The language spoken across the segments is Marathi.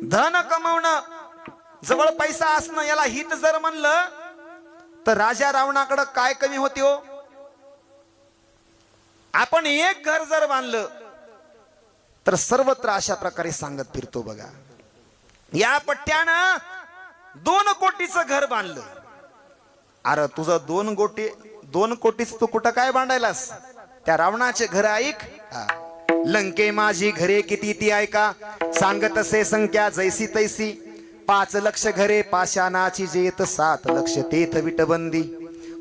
धन कमवणं, जवळ पैसा असणं याला हित जर म्हणलं तर राजा रावणाकडे काय कमी होते हो? आपण एक घर जर बांधलं तर सर्वत्र अशा प्रकारे सांगत फिरतो बघा. या पट्ट्यानं 2 कोटीचं घर बांधलं. अरे तुझं 2 कोटीच तू कुठं काय बांधायलास? त्या रावणाचे घर ऐक. लंके माझी घरे किती ती ऐका, सांगत असे संख्या जैसी तैसी. 5 लक्ष घरे पाषाणाची जेत, 7 लक्ष तेथ विटबंदी.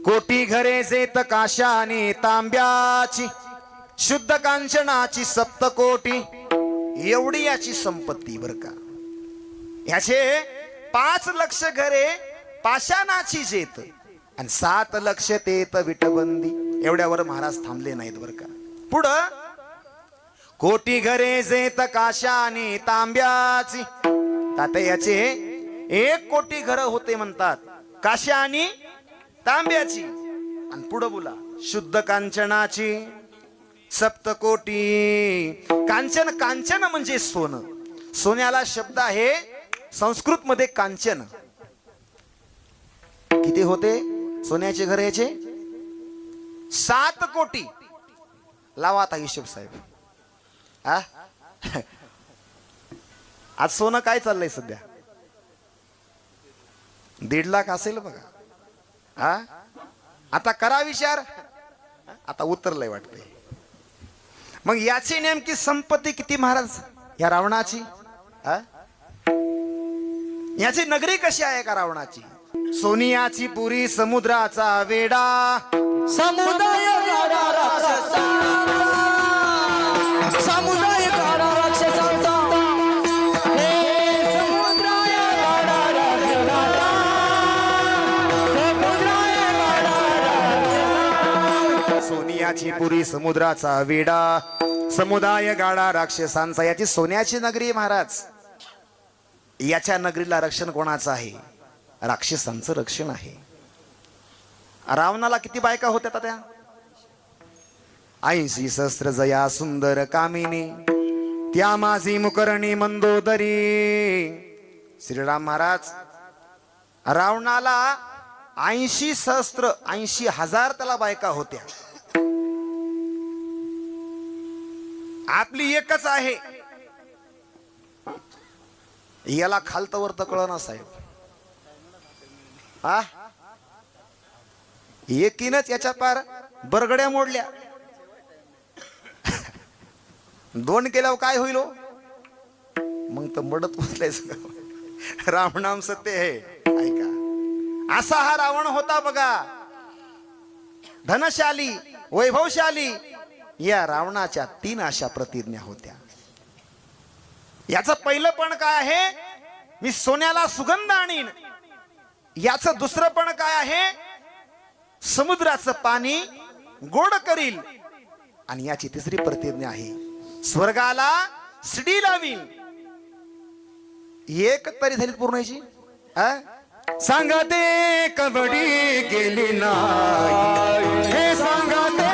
कोटी घरे जेत काशाने तांब्याची, शुद्ध कांचनाची 7 कोटी. एवढी याची संपत्ती बर का. याचे 5 लक्ष घरे पाषाणाची जेत आणि 7 लक्ष तेथ विटबंदी. एवढ्यावर महाराज थांबले नाहीत बर का. पुढं कोटी घरे जेत काशाने तांब्याची. आता याचे 1 कोटी घर होते म्हणतात काश्या आणि तांब्याची. आणि पुढं बोला शुद्ध कांचनाची 7 कोटी. कांचन, कांचन म्हणजे सोनं. सोन्याला शब्द आहे संस्कृत मध्ये कांचन. किती होते सोन्याचे घर याचे? 7 कोटी. लावा आता हिशोब साहेब. आज सोनं काय चाललंय सध्या? 1.5 लाख असेल बघा. आता करा विचार. आता उतरलंय वाटतंय. मग याची नेमकी संपत्ती किती महाराज या रावणाची? याची नगरी कशी आहे का रावणाची? सोनियाची पुरी समुद्राचा वेडा, समुदाय गाडा राक्षसांचा, समुदाय गाडा राक्षसांचा. हे समुद्राय गाडा राक्षसांचा, समुद्राय गाडा राक्षसांचा. सोनियाची पुरी समुद्राचा वेडा, समुदाय गाडा राक्षसांचा. याची सोन्याची नगरी महाराज. याच्या नगरीला रक्षण कोणाचं आहे? राक्षसांचं रक्षण आहे. रावणाला किती बायका होत्या त्या? 80 सहस्त्र जया सुंदर कामिनी, त्या माझी मुकरणी मंदोदरी. श्रीराम महाराज रावणाला 80 सहस्त्र 80,000 त्याला बायका होत्या. आपली एकच आहे. याला खालतवर तर कळना साहेब. एकीनच याच्या पार बरगड्या मोडल्या. 2 केल्यावर काय होईल? मग तर मडत बसलायचं. राम नाम सत्य आहे ऐका. असा हा रावण होता बघा. धनशाली, वैभवशाली. या रावणाच्या 3 अशा प्रतिज्ञा होत्या. याचं पहिलं पण काय आहे? मी सोन्याला सुगंध आणीन. याचं दुसरं पण काय आहे? समुद्राचं पाणी गोड करील. आणि याची तिसरी प्रतिज्ञा आहे स्वर्गाला शिडी लावीन. एक तरी झाली पूर्ण याची. सांगा ते कबड्डी गेली नाही, हे सांगा ते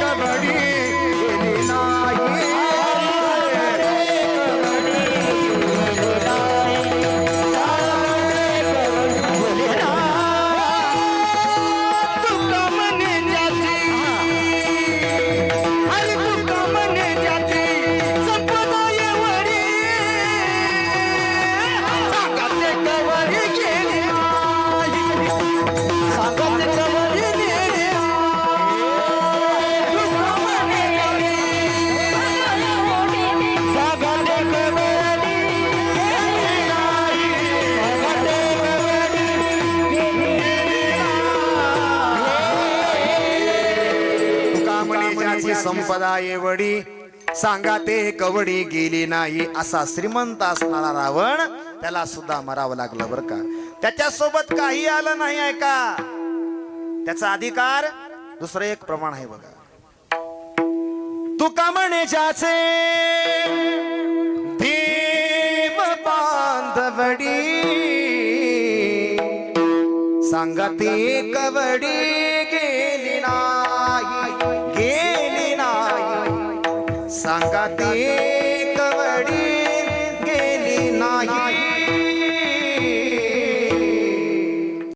कबड्डी गेली नाही. संपदा एवढी सांगा ते कवडी गेली नाही. असा श्रीमंत असणारा रावण त्याला सुद्धा मरावं लागलं बर का. त्याच्या सोबत काही आलं नाही ऐका. त्याचा अधिकार दुसरं एक प्रमाण आहे बघा. तुका म्हणे ज्याचे भीम बांधवडी, सांगा ते कवडी गेली नाही, गेली नाही. सांगा ते